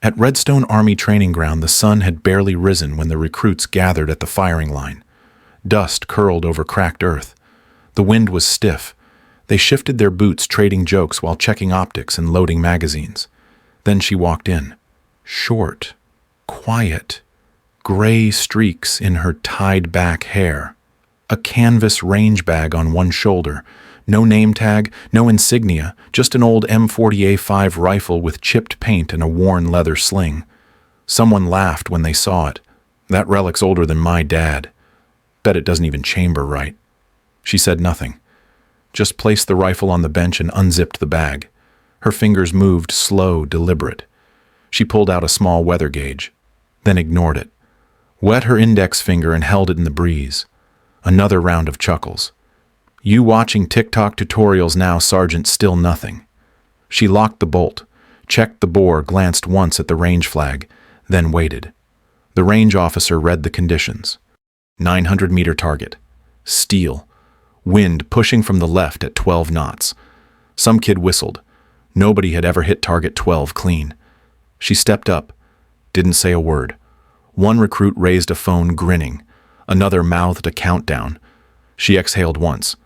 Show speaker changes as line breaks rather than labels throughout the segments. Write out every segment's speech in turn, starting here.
At Redstone Army Training Ground, the sun had barely risen when the recruits gathered at the firing line. Dust curled over cracked earth. The wind was stiff. They shifted their boots, trading jokes while checking optics and loading magazines. Then she walked in. Short, quiet, gray streaks in her tied-back hair. A canvas range bag on one shoulder. No name tag, no insignia, just an old M40A5 rifle with chipped paint and a worn leather sling. Someone laughed when they saw it. That relic's older than my dad. Bet it doesn't even chamber right. She said nothing. Just placed the rifle on the bench and unzipped the bag. Her fingers moved slow, deliberate. She pulled out a small weather gauge, then ignored it. Wet her index finger and held it in the breeze. Another round of chuckles. You watching TikTok tutorials now, Sergeant, still nothing. She locked the bolt, checked the bore, glanced once at the range flag, then waited. The range officer read the conditions. 900-meter target. Steel. Wind pushing from the left at 12 knots. Some kid whistled. Nobody had ever hit target 12 clean. She stepped up, didn't say a word. One recruit raised a phone, grinning. Another mouthed a countdown. She exhaled once,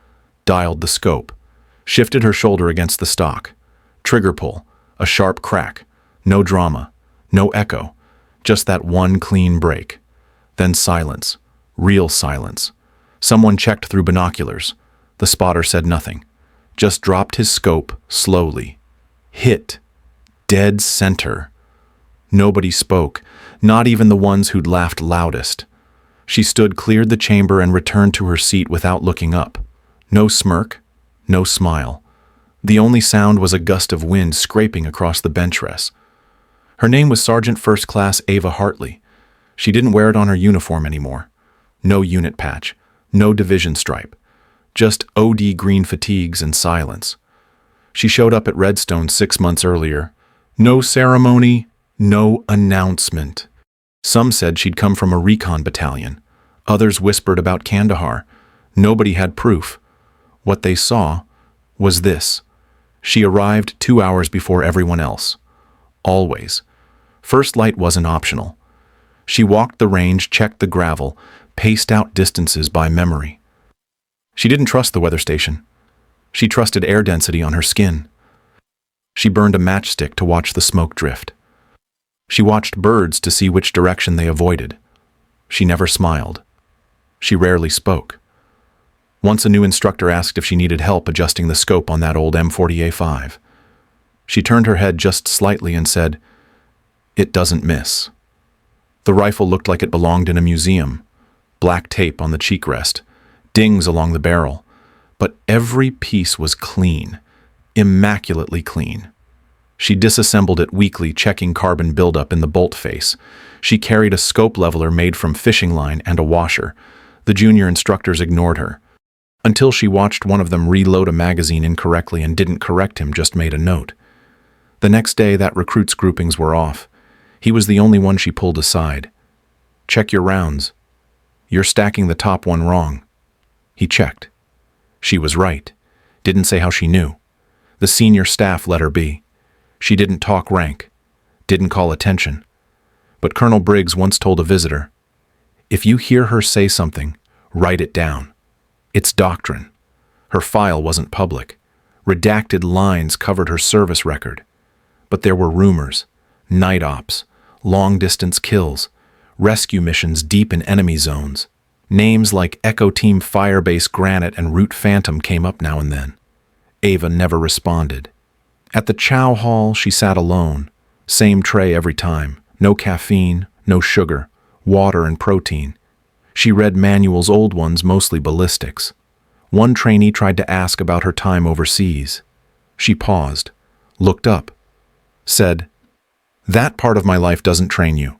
dialed the scope, shifted her shoulder against the stock. Trigger pull, a sharp crack. No drama, no echo, just that one clean break. Then silence, real silence. Someone checked through binoculars. The spotter said nothing, just dropped his scope slowly. Hit. Dead center. Nobody spoke, not even the ones who'd laughed loudest. She stood, cleared the chamber, and returned to her seat without looking up. No smirk, no smile. The only sound was a gust of wind scraping across the bench rest. Her name was Sergeant First Class Ava Hartley. She didn't wear it on her uniform anymore. No unit patch, no division stripe. Just OD green fatigues and silence. She showed up at Redstone 6 months earlier. No ceremony, no announcement. Some said she'd come from a recon battalion. Others whispered about Kandahar. Nobody had proof. What they saw was this. She arrived 2 hours before everyone else. Always. First light wasn't optional. She walked the range, checked the gravel, paced out distances by memory. She didn't trust the weather station. She trusted air density on her skin. She burned a matchstick to watch the smoke drift. She watched birds to see which direction they avoided. She never smiled. She rarely spoke. Once a new instructor asked if she needed help adjusting the scope on that old M40A5. She turned her head just slightly and said, "It doesn't miss." The rifle looked like it belonged in a museum. Black tape on the cheek rest, dings along the barrel. But every piece was clean, immaculately clean. She disassembled it weekly, checking carbon buildup in the bolt face. She carried a scope leveler made from fishing line and a washer. The junior instructors ignored her. Until she watched one of them reload a magazine incorrectly and didn't correct him, just made a note. The next day, that recruit's groupings were off. He was the only one she pulled aside. "Check your rounds. You're stacking the top one wrong." He checked. She was right. Didn't say how she knew. The senior staff let her be. She didn't talk rank. Didn't call attention. But Colonel Briggs once told a visitor, "If you hear her say something, write it down. It's doctrine." Her file wasn't public. Redacted lines covered her service record. But there were rumors, night ops, long-distance kills, rescue missions deep in enemy zones. Names like Echo Team Firebase Granite and Route Phantom came up now and then. Ava never responded. At the chow hall, she sat alone. Same tray every time. No caffeine, no sugar, water and protein. She read manuals, old ones, mostly ballistics. One trainee tried to ask about her time overseas. She paused, looked up, said, "That part of my life doesn't train you.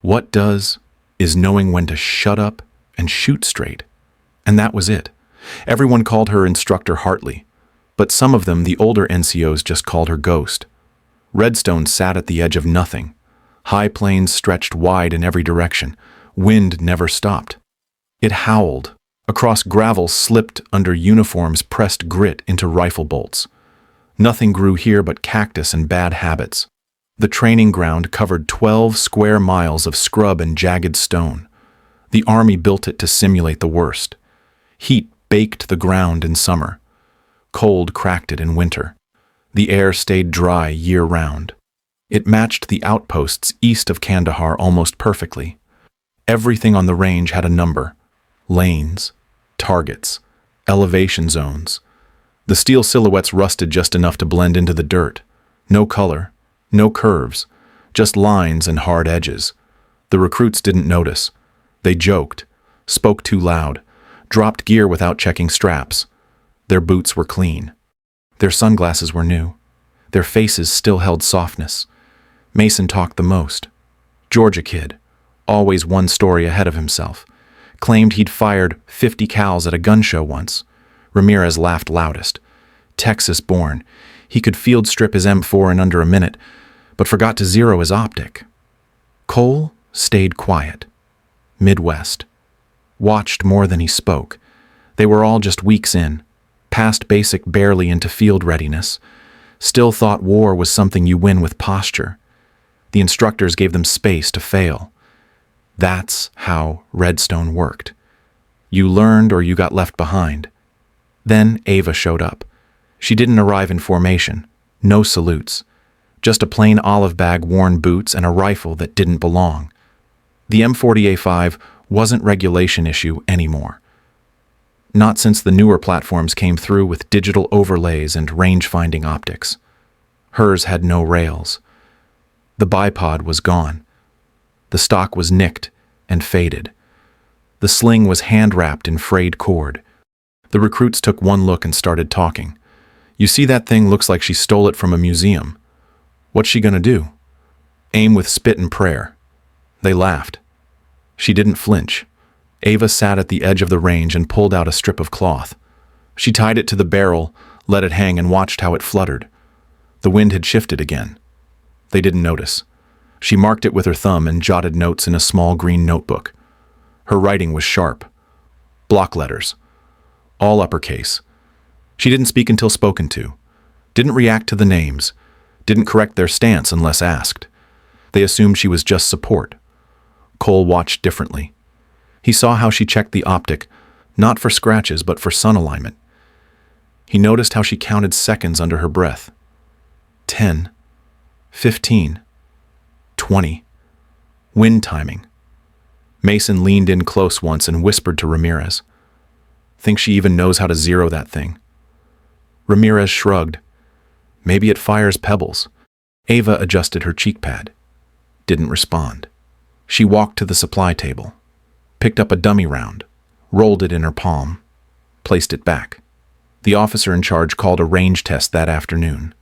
What does is knowing when to shut up and shoot straight." And that was it. Everyone called her Instructor Hartley, but some of them, the older NCOs, just called her Ghost. Redstone sat at the edge of nothing. High plains stretched wide in every direction. Wind never stopped. It howled. Across gravel slipped under uniforms, pressed grit into rifle bolts. Nothing grew here but cactus and bad habits. The training ground covered 12 square miles of scrub and jagged stone. The army built it to simulate the worst. Heat baked the ground in summer. Cold cracked it in winter. The air stayed dry year-round. It matched the outposts east of Kandahar almost perfectly. Everything on the range had a number: lanes, targets, elevation zones. The steel silhouettes rusted just enough to blend into the dirt. No color, no curves, just lines and hard edges. The recruits didn't notice. They joked, spoke too loud, dropped gear without checking straps. Their boots were clean. Their sunglasses were new. Their faces still held softness. Mason talked the most. Georgia kid, always one story ahead of himself, claimed he'd fired 50 cals at a gun show once. Ramirez laughed loudest. Texas-born, he could field strip his M4 in under a minute, but forgot to zero his optic. Cole stayed quiet. Midwest. Watched more than he spoke. They were all just weeks in, past basic barely into field readiness. Still thought war was something you win with posture. The instructors gave them space to fail. That's how Redstone worked. You learned or you got left behind. Then Ava showed up. She didn't arrive in formation. No salutes. Just a plain olive bag, worn boots, and a rifle that didn't belong. The M40A5 wasn't regulation issue anymore. Not since the newer platforms came through with digital overlays and range-finding optics. Hers had no rails. The bipod was gone. The stock was nicked and faded. The sling was hand-wrapped in frayed cord. The recruits took one look and started talking. You see, that thing looks like she stole it from a museum. What's she gonna do? Aim with spit and prayer. They laughed. She didn't flinch. Ava sat at the edge of the range and pulled out a strip of cloth. She tied it to the barrel, let it hang, and watched how it fluttered. The wind had shifted again. They didn't notice. She marked it with her thumb and jotted notes in a small green notebook. Her writing was sharp. Block letters. All uppercase. She didn't speak until spoken to. Didn't react to the names. Didn't correct their stance unless asked. They assumed she was just support. Cole watched differently. He saw how she checked the optic, not for scratches but for sun alignment. He noticed how she counted seconds under her breath. 10, 15, 20. Wind timing. Mason leaned in close once and whispered to Ramirez. Think she even knows how to zero that thing? Ramirez shrugged. Maybe it fires pebbles. Ava adjusted her cheek pad. Didn't respond. She walked to the supply table, picked up a dummy round, rolled it in her palm, placed it back. The officer in charge called a range test that afternoon.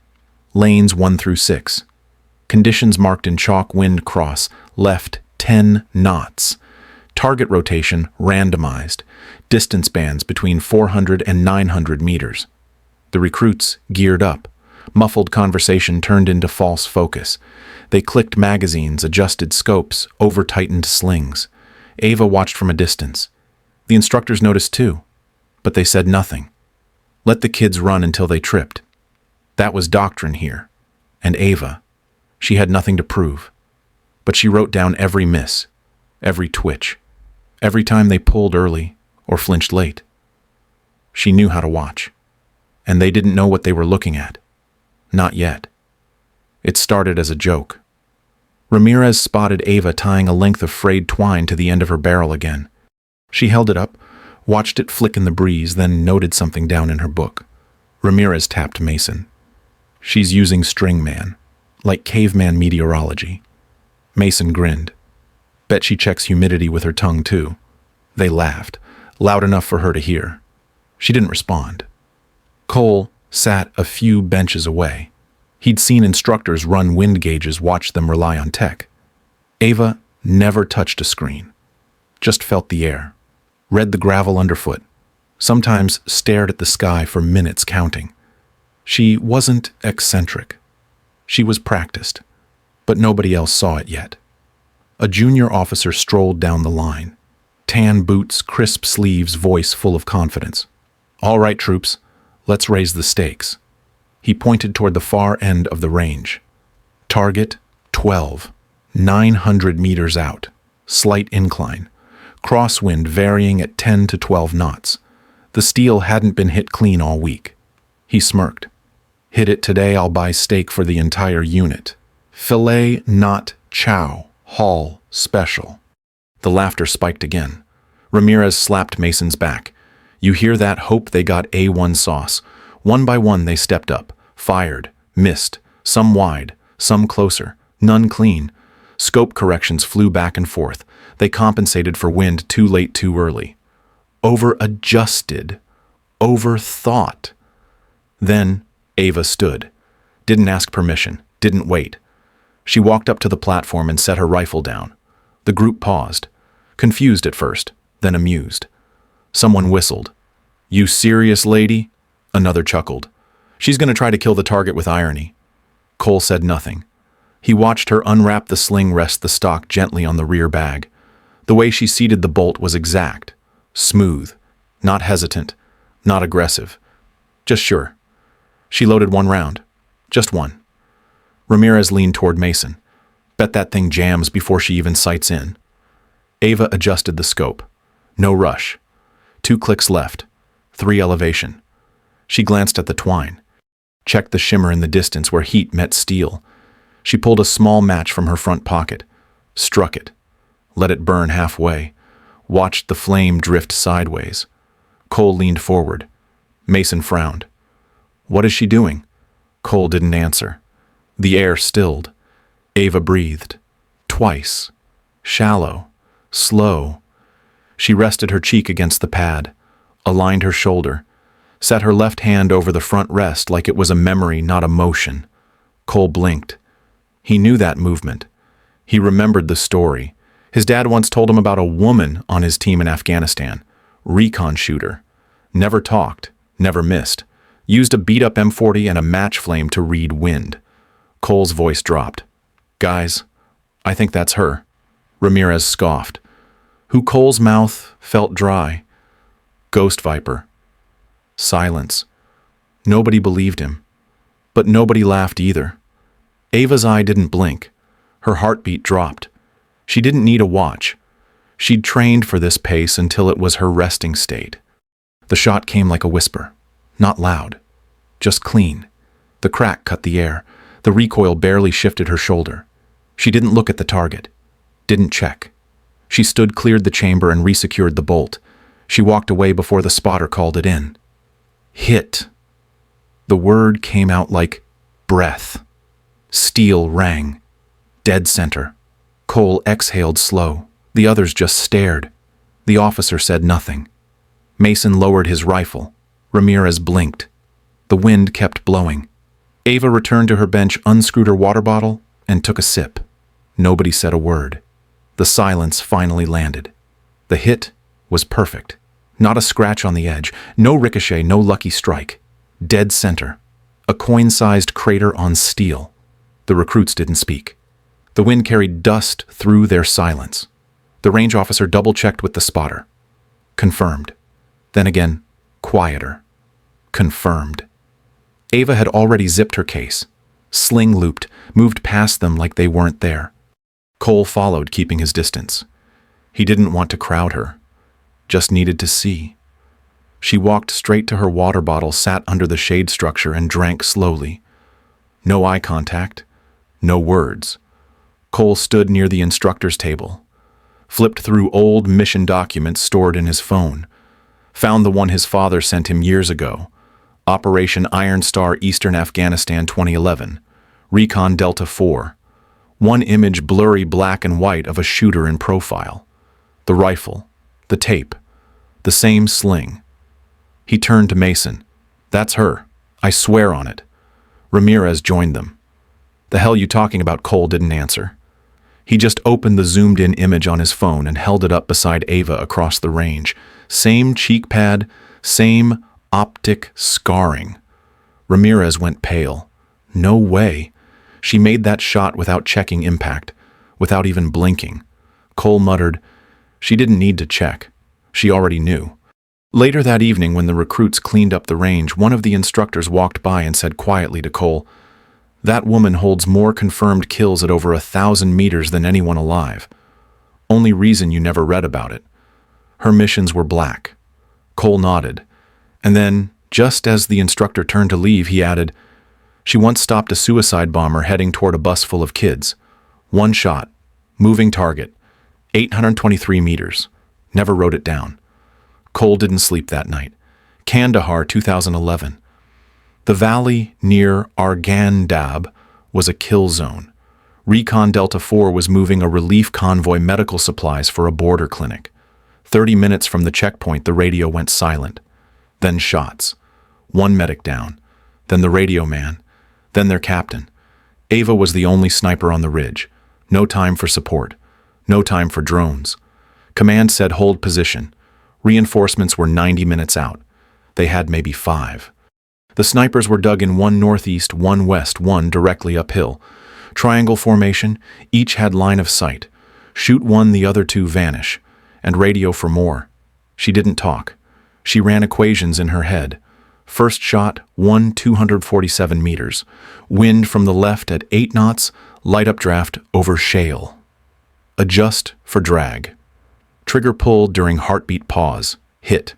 Lanes 1 through 6. Conditions marked in chalk: wind cross, left 10 knots. Target rotation randomized. Distance bands between 400 and 900 meters. The recruits geared up. Muffled conversation turned into false focus. They clicked magazines, adjusted scopes, over-tightened slings. Ava watched from a distance. The instructors noticed too, but they said nothing. Let the kids run until they tripped. That was doctrine here. And Ava, she had nothing to prove. But she wrote down every miss, every twitch, every time they pulled early or flinched late. She knew how to watch. And they didn't know what they were looking at. Not yet. It started as a joke. Ramirez spotted Ava tying a length of frayed twine to the end of her barrel again. She held it up, watched it flick in the breeze, then noted something down in her book. Ramirez tapped Mason. She's using string man, like caveman meteorology. Mason grinned. Bet she checks humidity with her tongue too. They laughed, loud enough for her to hear. She didn't respond. Cole sat a few benches away. He'd seen instructors run wind gauges, watch them rely on tech. Ava never touched a screen, just felt the air, read the gravel underfoot, sometimes stared at the sky for minutes counting. She wasn't eccentric. She was practiced, but nobody else saw it yet. A junior officer strolled down the line. Tan boots, crisp sleeves, voice full of confidence. All right, troops, let's raise the stakes. He pointed toward the far end of the range. Target 12. 900 meters out. Slight incline. Crosswind varying at 10 to 12 knots. The steel hadn't been hit clean all week. He smirked. Hit it today, I'll buy steak for the entire unit. Filet, not chow. Hall, special. The laughter spiked again. Ramirez slapped Mason's back. You hear that? Hope they got A1 sauce. One by one they stepped up, fired, missed, some wide, some closer, none clean. Scope corrections flew back and forth. They compensated for wind too late too early. Over-adjusted. Overthought. Then Ava stood. Didn't ask permission. Didn't wait. She walked up to the platform and set her rifle down. The group paused. Confused at first, then amused. Someone whistled. You serious, lady? Another chuckled. She's going to try to kill the target with irony. Cole said nothing. He watched her unwrap the sling, rest the stock gently on the rear bag. The way she seated the bolt was exact. Smooth. Not hesitant. Not aggressive. Just sure. She loaded one round. Just one. Ramirez leaned toward Mason. Bet that thing jams before she even sights in. Ava adjusted the scope. No rush. 2 clicks left. 3 elevation. She glanced at the twine. Checked the shimmer in the distance where heat met steel. She pulled a small match from her front pocket. Struck it. Let it burn halfway. Watched the flame drift sideways. Cole leaned forward. Mason frowned. What is she doing? Cole didn't answer. The air stilled. Ava breathed. Twice. Shallow. Slow. She rested her cheek against the pad. Aligned her shoulder. Set her left hand over the front rest like it was a memory, not a motion. Cole blinked. He knew that movement. He remembered the story. His dad once told him about a woman on his team in Afghanistan. Recon shooter. Never talked. Never missed. Used a beat-up M40 and a match flame to read wind. Cole's voice dropped. Guys, I think that's her. Ramirez scoffed. Who Cole's mouth felt dry. Ghost Viper. Silence. Nobody believed him. But nobody laughed either. Ava's eye didn't blink. Her heartbeat dropped. She didn't need a watch. She'd trained for this pace until it was her resting state. The shot came like a whisper. Not loud. Just clean. The crack cut the air. The recoil barely shifted her shoulder. She didn't look at the target. Didn't check. She stood, cleared the chamber, and resecured the bolt. She walked away before the spotter called it in. Hit. The word came out like breath. Steel rang. Dead center. Cole exhaled slow. The others just stared. The officer said nothing. Mason lowered his rifle. Ramirez blinked. The wind kept blowing. Ava returned to her bench, unscrewed her water bottle, and took a sip. Nobody said a word. The silence finally landed. The hit was perfect. Not a scratch on the edge. No ricochet, no lucky strike. Dead center. A coin-sized crater on steel. The recruits didn't speak. The wind carried dust through their silence. The range officer double-checked with the spotter. Confirmed. Then again, quieter. Confirmed. Ava had already zipped her case. Sling looped, moved past them like they weren't there. Cole followed, keeping his distance. He didn't want to crowd her. Just needed to see. She walked straight to her water bottle, sat under the shade structure, and drank slowly. No eye contact. No words. Cole stood near the instructor's table. Flipped through old mission documents stored in his phone. Found the one his father sent him years ago. Operation Iron Star, Eastern Afghanistan, 2011. Recon Delta 4. One image, blurry black and white, of a shooter in profile. The rifle. The tape. The same sling. He turned to Mason. That's her. I swear on it. Ramirez joined them. The hell you talking about? Cole didn't answer. He just opened the zoomed-in image on his phone and held it up beside Ava across the range. Same cheek pad, same optic scarring. Ramirez went pale. No way. She made that shot without checking impact, without even blinking. Cole muttered, she didn't need to check. She already knew. Later that evening, when the recruits cleaned up the range, one of the instructors walked by and said quietly to Cole, That woman holds more confirmed kills at over 1,000 meters than anyone alive. Only reason you never read about it. Her missions were black. Cole nodded. And then, just as the instructor turned to leave, he added, "She once stopped a suicide bomber heading toward a bus full of kids. One shot. Moving target. 823 meters. Never wrote it down." Cole didn't sleep that night. Kandahar, 2011. The valley near Arghandab was a kill zone. Recon Delta 4 was moving a relief convoy medical supplies for a border clinic. 30 minutes from the checkpoint, the radio went silent. Then shots. One medic down. Then the radio man. Then their captain. Ava was the only sniper on the ridge. No time for support. No time for drones. Command said hold position. Reinforcements were 90 minutes out. They had maybe 5. The snipers were dug in one northeast, one west, one directly uphill. Triangle formation, each had line of sight. Shoot one, the other two vanish. And radio for more. She didn't talk. She ran equations in her head. First shot, 247 meters. Wind from the left at 8 knots, light updraft over shale. Adjust for drag. Trigger pull during heartbeat pause. Hit.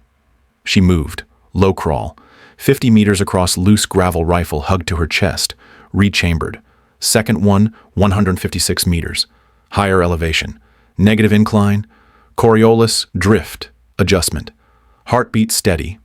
She moved. Low crawl. 50 meters across loose gravel rifle hugged to her chest. Rechambered. Second one, 156 meters. Higher elevation. Negative incline. Coriolis, drift. Adjustment. Heartbeat steady.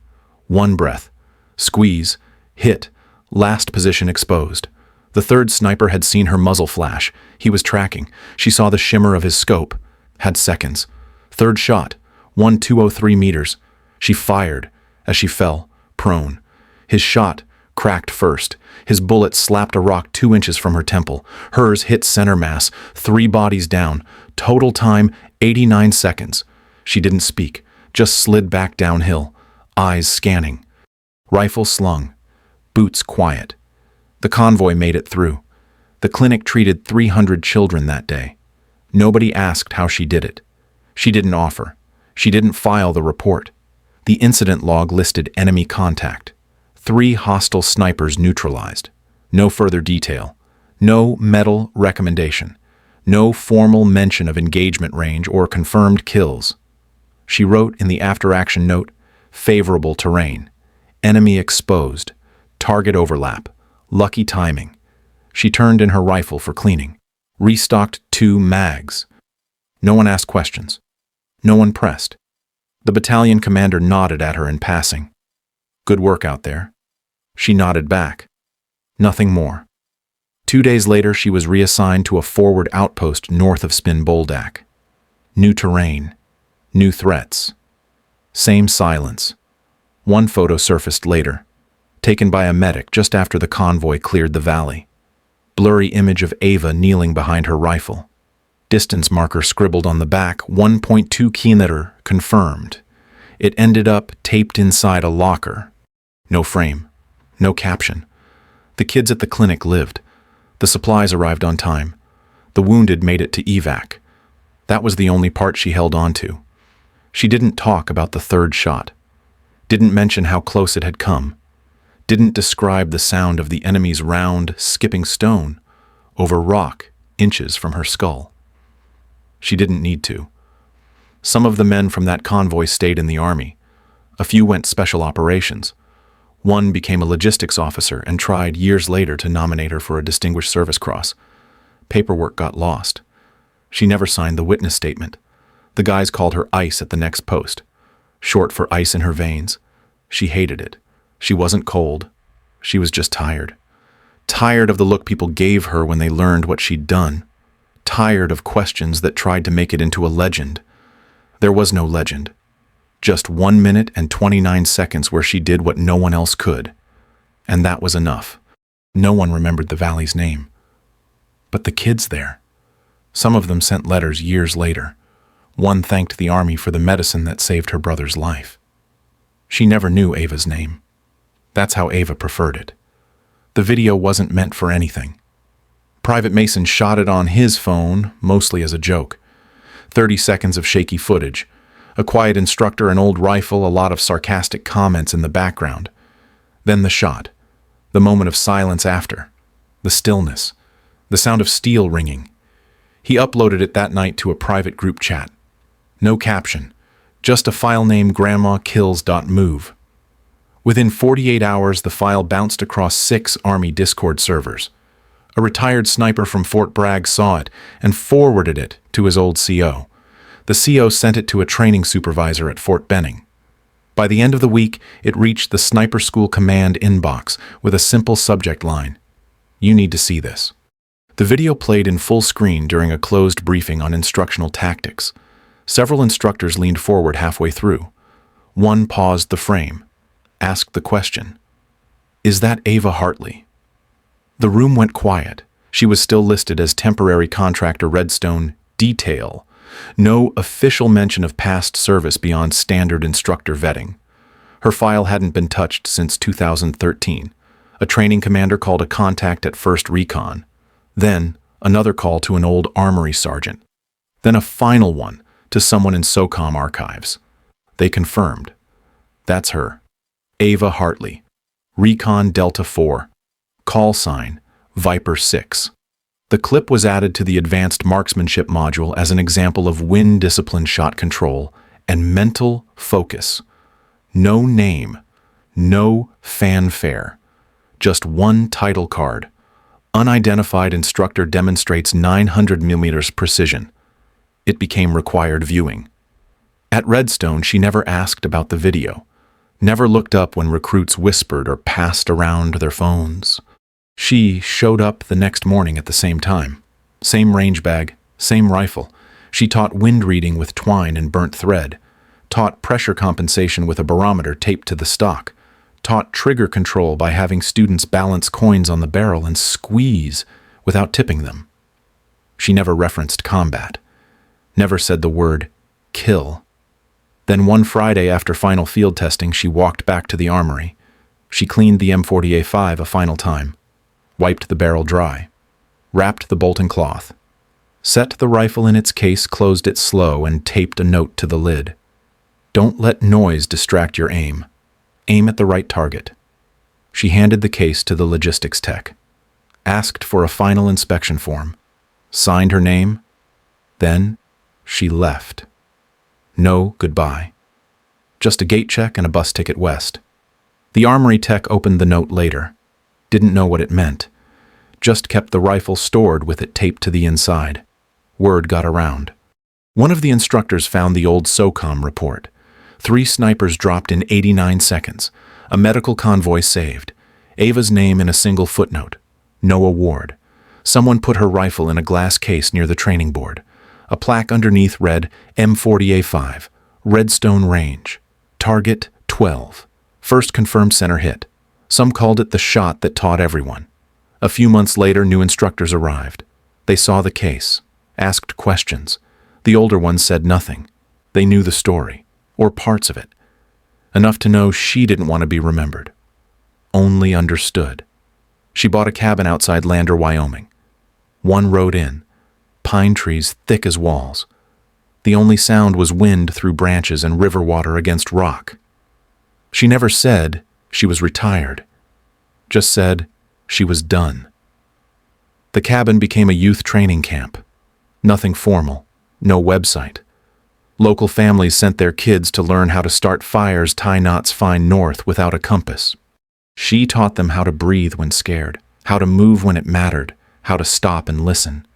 One breath. Squeeze. Hit. Last position exposed. The third sniper had seen her muzzle flash. He was tracking. She saw the shimmer of his scope. Had seconds. Third shot. 203 meters. She fired as she fell, prone. His shot cracked first. His bullet slapped a rock 2 inches from her temple. Hers hit center mass, 3 bodies down. Total time, 89 seconds. She didn't speak, just slid back downhill, eyes scanning. Rifle slung. Boots quiet. The convoy made it through. The clinic treated 300 children that day. Nobody asked how she did it. She didn't offer. She didn't file the report. The incident log listed enemy contact. 3 hostile snipers neutralized. No further detail. No medal recommendation. No formal mention of engagement range or confirmed kills. She wrote in the after-action note, favorable terrain. Enemy exposed. Target overlap. Lucky timing. She turned in her rifle for cleaning. Restocked 2 mags. No one asked questions. No one pressed. The battalion commander nodded at her in passing. Good work out there. She nodded back. Nothing more. 2 days later, she was reassigned to a forward outpost north of Spin Boldak. New terrain. New threats. Same silence. One photo surfaced later, taken by a medic just after the convoy cleared the valley. Blurry image of Ava kneeling behind her rifle. Distance marker scribbled on the back, 1.2 kilometer, confirmed. It ended up taped inside a locker. No frame. No caption. The kids at the clinic lived. The supplies arrived on time. The wounded made it to evac. That was the only part she held on to. She didn't talk about the third shot. Didn't mention how close it had come. Didn't describe the sound of the enemy's round, skipping stone over rock inches from her skull. She didn't need to. Some of the men from that convoy stayed in the army. A few went special operations. One became a logistics officer and tried years later to nominate her for a Distinguished Service Cross. Paperwork got lost. She never signed the witness statement. The guys called her ICE at the next post, short for ice in her veins. She hated it. She wasn't cold. She was just tired. Tired of the look people gave her when they learned what she'd done. Tired of questions that tried to make it into a legend. There was no legend. Just 1 minute and 29 seconds where she did what no one else could. And that was enough. No one remembered the valley's name. But the kids there. Some of them sent letters years later. One thanked the army for the medicine that saved her brother's life. She never knew Ava's name. That's how Ava preferred it. The video wasn't meant for anything. Private Mason shot it on his phone, mostly as a joke. 30 seconds of shaky footage. A quiet instructor, an old rifle, a lot of sarcastic comments in the background. Then the shot. The moment of silence after. the stillness, the sound of steel ringing. He uploaded it that night to a private group chat. No caption, just a file name grandmakills.move. Within 48 hours, the file bounced across 6 Army Discord servers. A retired sniper from Fort Bragg saw it and forwarded it to his old CO. The CO sent it to a training supervisor at Fort Benning. By the end of the week, it reached the Sniper School Command inbox with a simple subject line: "You need to see this." The video played in full screen during a closed briefing on instructional tactics. Several instructors leaned forward halfway through. One paused the frame, asked the question, "Is that Ava Hartley?" The room went quiet. She was still listed as temporary contractor Redstone detail. No official mention of past service beyond standard instructor vetting. Her file hadn't been touched since 2013. A training commander called a contact at 1st Recon. Then, another call to an old armory sergeant. Then a final one to someone in SOCOM archives. They confirmed. That's her. Ava Hartley. Recon Delta 4. Call sign, Viper 6. The clip was added to the advanced marksmanship module as an example of win-discipline shot control and mental focus. No name, no fanfare, just one title card. Unidentified instructor demonstrates 900 millimeters precision. It became required viewing. At Redstone, she never asked about the video, never looked up when recruits whispered or passed around their phones. She showed up the next morning at the same time. Same range bag, same rifle. She taught wind reading with twine and burnt thread, taught pressure compensation with a barometer taped to the stock, taught trigger control by having students balance coins on the barrel and squeeze without tipping them. She never referenced combat, never said the word kill. Then one Friday after final field testing, she walked back to the armory. She cleaned the M40A5 a final time, wiped the barrel dry, wrapped the bolt in cloth, set the rifle in its case, closed it slow, and taped a note to the lid. Don't let noise distract your aim. Aim at the right target. She handed the case to the logistics tech, asked for a final inspection form, signed her name, then she left. No goodbye. Just a gate check and a bus ticket west. The armory tech opened the note later. Didn't know what it meant. Just kept the rifle stored with it taped to the inside. Word got around. One of the instructors found the old SOCOM report. 3 snipers dropped in 89 seconds. A medical convoy saved. Ava's name in a single footnote. No award. Someone put her rifle in a glass case near the training board. A plaque underneath read M40A5, Redstone Range. Target 12. First confirmed center hit. Some called it the shot that taught everyone. A few months later, new instructors arrived. They saw the case, asked questions. The older ones said nothing. They knew the story, or parts of it. Enough to know she didn't want to be remembered. Only understood. She bought a cabin outside Lander, Wyoming. One road in. Pine trees thick as walls. The only sound was wind through branches and river water against rock. She never said she was retired. Just said she was done. The cabin became a youth training camp. Nothing formal, no website. Local families sent their kids to learn how to start fires, tie knots, find north without a compass. She taught them how to breathe when scared, how to move when it mattered, how to stop and listen.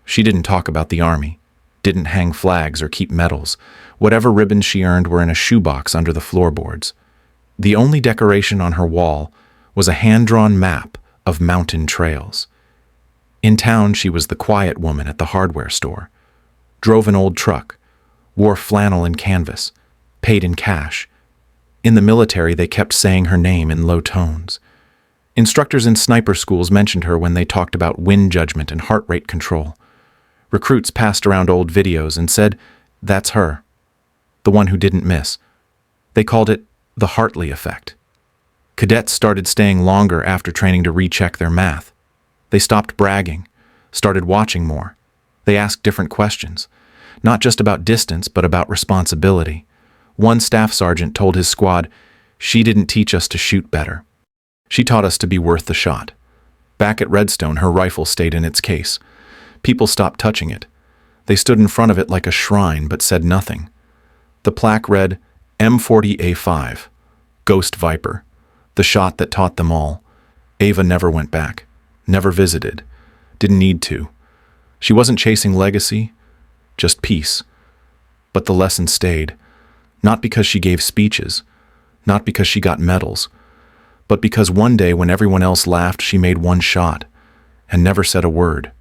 She didn't talk about the army, didn't hang flags or keep medals. Whatever ribbons she earned were in a shoebox under the floorboards. The only decoration on her wall was a hand-drawn map of mountain trails. In town, she was the quiet woman at the hardware store. Drove an old truck, wore flannel and canvas, paid in cash. In the military, they kept saying her name in low tones. Instructors in sniper schools mentioned her when they talked about wind judgment and heart rate control. Recruits passed around old videos and said, "That's her, the one who didn't miss." They called it the Hartley effect. Cadets started staying longer after training to recheck their math. They stopped bragging, started watching more. They asked different questions, not just about distance, but about responsibility. One staff sergeant told his squad, "She didn't teach us to shoot better. She taught us to be worth the shot." Back at Redstone, her rifle stayed in its case. People stopped touching it. They stood in front of it like a shrine but said nothing. The plaque read, M40A5, Ghost Viper, the shot that taught them all. Ava never went back, never visited, didn't need to. She wasn't chasing legacy, just peace. But the lesson stayed, not because she gave speeches, not because she got medals, but because one day when everyone else laughed, she made one shot and never said a word.